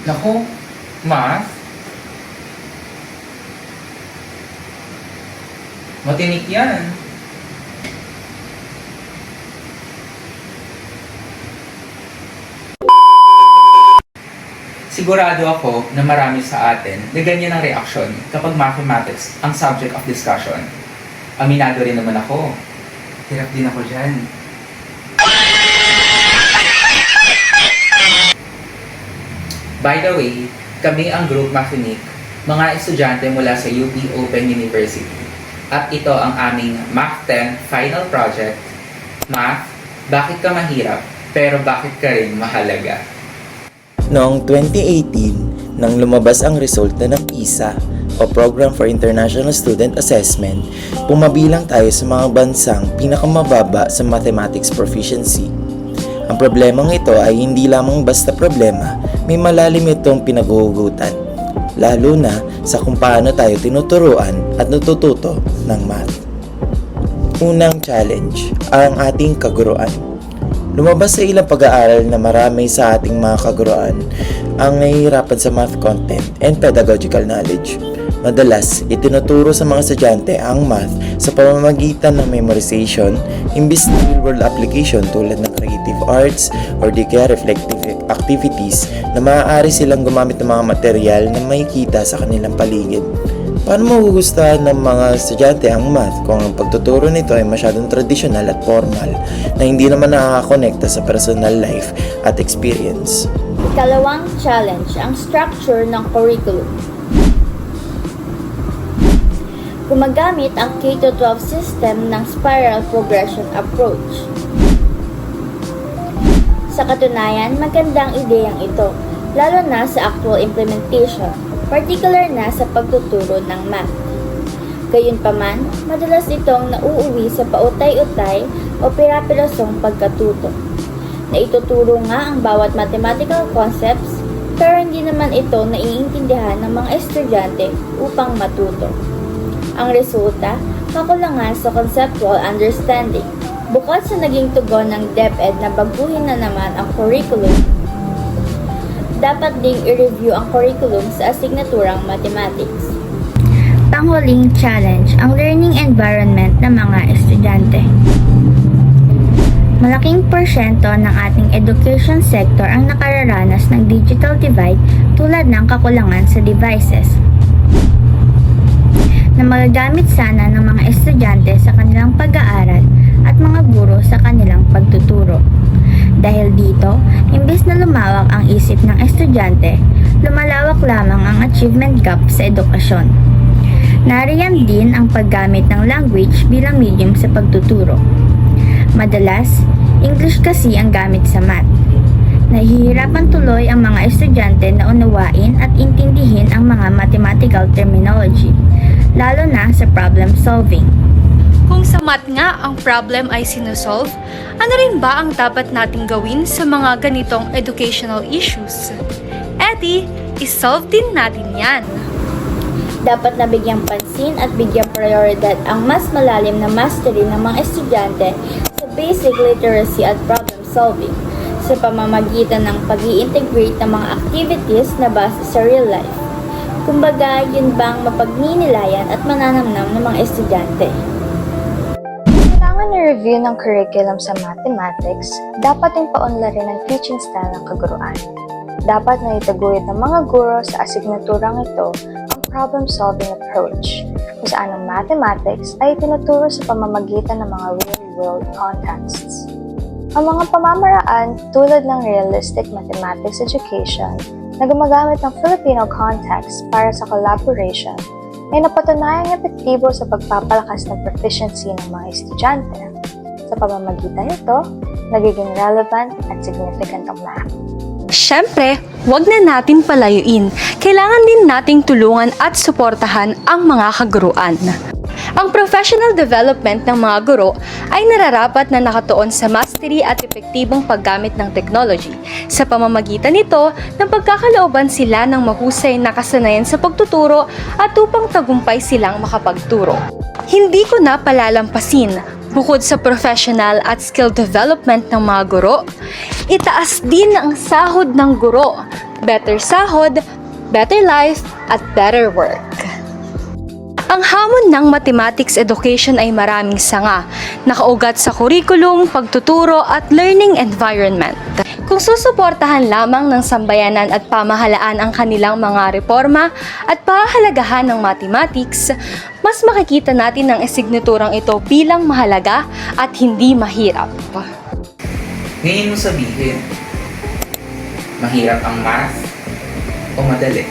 Naku, math? Matinik yan. Sigurado ako na marami sa atin na ganyan ang reaksyon kapag mathematics ang subject of discussion. Aminado rin naman ako. Hirap din ako dyan. By the way, kami ang Group Mathinic, mga estudyante mula sa UP Open University. At ito ang aming Math 10 Final Project. Math, bakit ka mahirap, pero bakit ka rin mahalaga? Noong 2018, nang lumabas ang resulta ng PISA o Program for International Student Assessment, pumabilang tayo sa mga bansang pinakamababa sa mathematics proficiency. Ang problemang ito ay hindi lamang basta problema, may malalim itong pinaghuhugutan, lalo na sa kung paano tayo tinuturuan at natututo ng math. Unang challenge, ang ating kaguruan. Lumabas sa ilang pag-aaral na marami sa ating mga kaguruan ang nahihirapan sa math content and pedagogical knowledge. Madalas, itinuturo sa mga estudyante ang math sa pamamagitan ng memorization imbis na real-world application tulad ng creative arts or di kaya reflective activities na maaari silang gumamit ng mga material na makikita sa kanilang paligid. Paano magugustuhan ng mga estudyante ang math kung ang pagtuturo nito ay masyadong tradisyonal at formal na hindi naman nakakakonekta sa personal life at experience? Ikalawang challenge, ang structure ng curriculum. Gumagamit ang K-12 system ng spiral progression approach. Sa katunayan, magandang ideyang ito, lalo na sa actual implementation, particular na sa pagtuturo ng math. Gayunpaman, madalas itong nauuwi sa pautay-utay o pira-pirasong pagkatuto, na ituturo nga ang bawat mathematical concepts pero hindi naman ito naiintindihan ng mga estudyante upang matuto. Ang resulta, kakulangan sa conceptual understanding. Bukod sa naging tugon ng DepEd na baguhin na naman ang curriculum, dapat ding i-review ang curriculum sa asignaturang mathematics. Panghuling challenge, ang learning environment ng mga estudyante. Malaking porsyento ng ating education sector ang nakararanas ng digital divide tulad ng kakulangan sa devices na magagamit sana ng mga estudyante sa kanilang pag-aaral at mga guro sa kanilang pagtuturo. Dahil dito, imbes na lumawak ang isip ng estudyante, lumalawak lamang ang achievement gap sa edukasyon. Nariyan din ang paggamit ng language bilang medium sa pagtuturo. Madalas, English kasi ang gamit sa math. Nahihirapan tuloy ang mga estudyante na unawain at intindihin ang mga mathematical terminology, lalo na sa problem solving. Kung sa math nga ang problem ay sinusolve, ano rin ba ang dapat nating gawin sa mga ganitong educational issues? Edi, isolve din natin yan. Dapat na bigyang pansin at bigyang prioridad ang mas malalim na mastery ng mga estudyante sa basic literacy at problem solving sa pamamagitan ng pag-i-integrate ng mga activities na base sa real life. Kumbaga, yun bang mapagninilayan at mananamnam ng mga estudyante. Kailangan i-review ng curriculum sa mathematics, dapat din paunlarin ang teaching style ng kaguruan. Dapat na itaguyod ng mga guro sa asignaturang ito ang problem-solving approach, kung saan ang mathematics ay tinuturo sa pamamagitan ng mga real-world contexts. Ang mga pamamaraan tulad ng realistic mathematics education na gumagamit ng Filipino context para sa collaboration ay napatunayang epektibo sa pagpapalakas ng proficiency ng mga estudyante. Sa pamamagitan nito, nagiging relevant at significant ang math. Siyempre, wag na natin palayuin. Kailangan din nating tulungan at suportahan ang mga kaguruan. Ang professional development ng mga guro ay nararapat na nakatuon sa mastery at epektibong paggamit ng technology. Sa pamamagitan nito, ng pagkakalooban sila ng mahusay na kasanayan sa pagtuturo at upang tagumpay silang makapagturo. Hindi ko na palalampasin, bukod sa professional at skill development ng mga guro, itaas din ang sahod ng guro better sahod, better life, at better work. Ang hamon ng mathematics education ay maraming sanga, nakaugat sa kurikulum, pagtuturo at learning environment. Kung susuportahan lamang ng sambayanan at pamahalaan ang kanilang mga reforma at pahahalagahan ng mathematics, mas makikita natin ang asignaturang ito bilang mahalaga at hindi mahirap. Ngayon mo sabihin, mahirap ang math o madali?